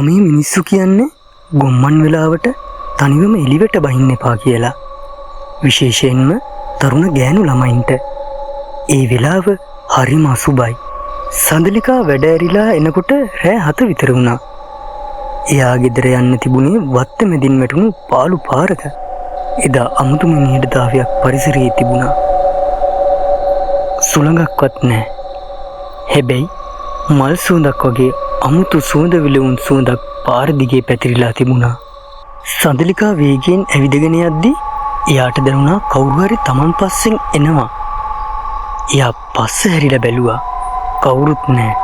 ගමේ මිනිස්සු කියන්නේ ගොම්මන් වෙලාවට තනිවම එළියට බහින්න එපා කියලා. විශේෂයෙන්ම තරුණ ගෑනු ළමයින්ට. ඒ වෙලාව හරිම අසුබයි. සඳලිකා වැඩ ඇරිලා එනකොට රෑ 7 විතර වුණා. එයා ගෙදර යන්න තිබුණේ වත්ත මැදින් වැටුණු පාළු පාරක. එදා අමුතුම නිහඬතාවයක් පරිසරයේ තිබුණා. සුළඟක්වත් නැහැ. හැබැයි මල් සුවඳක් වගේ අමුතු සුවඳ විලවුන් සුවඳක් පාර දිගේ පැතිරිලා තිබුණා. සඳලිකා වේගයෙන් ඇවිදගෙන යද්දී එයාට දැනුණා කවුරු හරි Taman පස්සෙන් එනවා. එයා පස්ස හැරිලා බැලුවා. කවුරුත් නැහැ.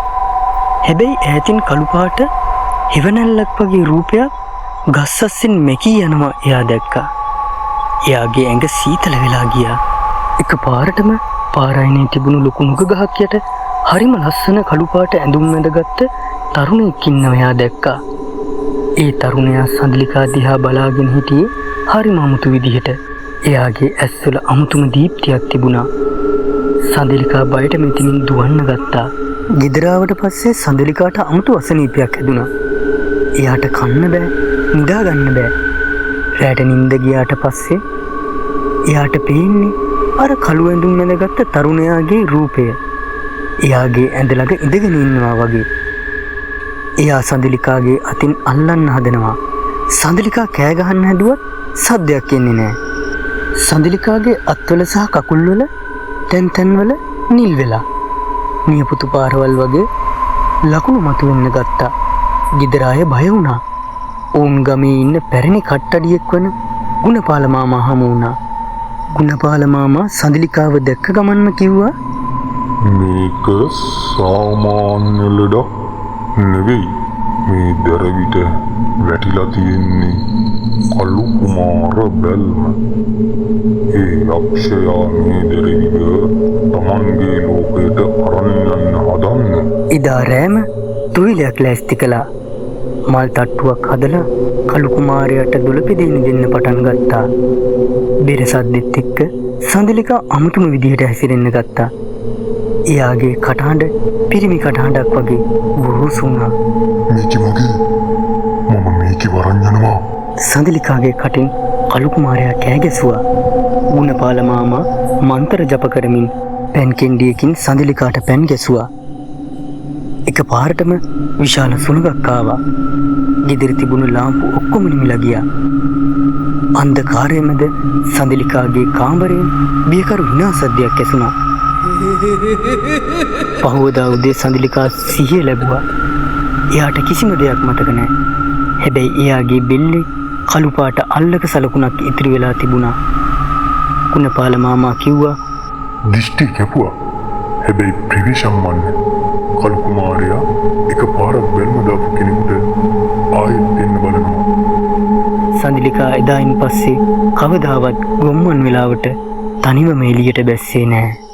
හැබැයි ඈතින් කළු පාට හිවණැල්ලක් වගේ රූපයක් ගස් අස්සෙන් මැකී යනවා එයා දැක්කා. එයාගේ ඇඟ සීතල වෙලා ගියා. එකපාරටම පාරායනේ තිබුණු ලොකු නුග ගහක් යට හරිම ලස්සන කළු පාට ඇඳුම් ඇඳගත්ත තරුණයෙක් ඉන්නවා එයා දැක්කා. ඒ තරුණයා සඳලිකා දිහා බලාගෙන හිටියේ හරිම අමුතු විදිහට. එයාගේ ඇස්වල අමුතුම දීප්තියක් තිබුණා. සඳලිකා බයට මෙතනින් දුවන්න ගත්තා. ගෙදර ආවට පස්සේ සඳලිකාට අමුතු අසනීපයක් හැදුණා. එයාට කන්න බෑ, නිදා ගන්න බෑ. රැට නිින්ද ගියාට පස්සේ එයාට පේන්නේ අර කළු ඇඳුම් ඇඳගත්ත තරුණයාගේ රූපය. එයාගේ ඇඳ ළඟ ඉඳගෙන ඉන්නවා වගේ. එයා සඳලිකාගේ අතින් අල්ලන්න හදනවා. සඳලිකා කෑ ගහන්න හැදුවත් සද්දයක් එන්නේ නැහැ. සඳලිකාගේ අත්වල සහ කකුල්වල තැන් තැන්වල නිල් වෙලා නියපොතු පාරවල් වගේ ලකුණු මතුවෙන්න ගත්තා. ගෙදර අය බය වුණා. ඕන් ගමේ ඉන්න පැරණි කට්ටඩියෙක් වන ගුණපාල මාමා හමු වුණා. ගුණපාල මාමා සඳලිකාව දැක්ක ගමන්ම කිව්වා, මේක සාමාන්‍ය ලෙඩක් නෙවෙයි. මේ දරවිට වැටිලා තියෙන්නේ කළු කුමාර බැල්ම. ඒ යක්ෂයා මේ දරවිව තමන්ගේ ලෝකයට අරන් යන්න හදන්නේ. එදා රෑම තුවිලයක් ලෑස්ති කළා. මල් තට්ටුවක් හදලා කළු කුමාරයාට දොළ පෙදෙන්න දෙන්න පටන් ගත්තා. බෙර සද්දෙත් එක්ක සඳලිකා අමුතුම විදිහට හැසිරෙන්න ගත්තා. එයාගේ කටහඬ පිරිමි කටහඬක් වගේ ගුරුසු වුණා. මේකි මගේ. මම මේකේ වරන් යනවා. සඳලිකාගේ කටින් කළු කුමාරයා කෑ ගැසුවා. ගුණපාල මාමා මන්ත්‍ර ජප කරමින් පැන් කෙන්ඩියකින් සඳලිකාට පැන් ගැසුවා. එකපාරටම විශාල සුළඟක් ආවා. ගෙදර තිබුණු ලාම්පු ඔක්කොම නිමිලා ගියා. අන්ධකාරයේ මැද සඳලිකාගේ කාමරයෙන් බියකරු විනාශයක් ඇසුණා. පහවදා උදේ සඳලිකා සිහිය ලැබුවා. එයාට කිසිම දෙයක් මතක නැහැ. හැබැයි එයාගේ බෙල්ලේ කළු පාට අල්ලක සලකුණක් ඉතිරි වෙලා තිබුණා. ගුණපාල මාමා කිව්වා, දිෂ්ටි කැපුවා. හැබැයි ප්‍රවේශම් කළු කුමාරයා එකපාරක් බැල්ම දාපු කෙනෙකුට ආයෙත් දෙන්න බලනවා. සඳලිකා එදායින් පස්සේ කවදාවත් ගොම්මන් වෙලාවට තනිවම එළියට බැස්සේ නැහැ.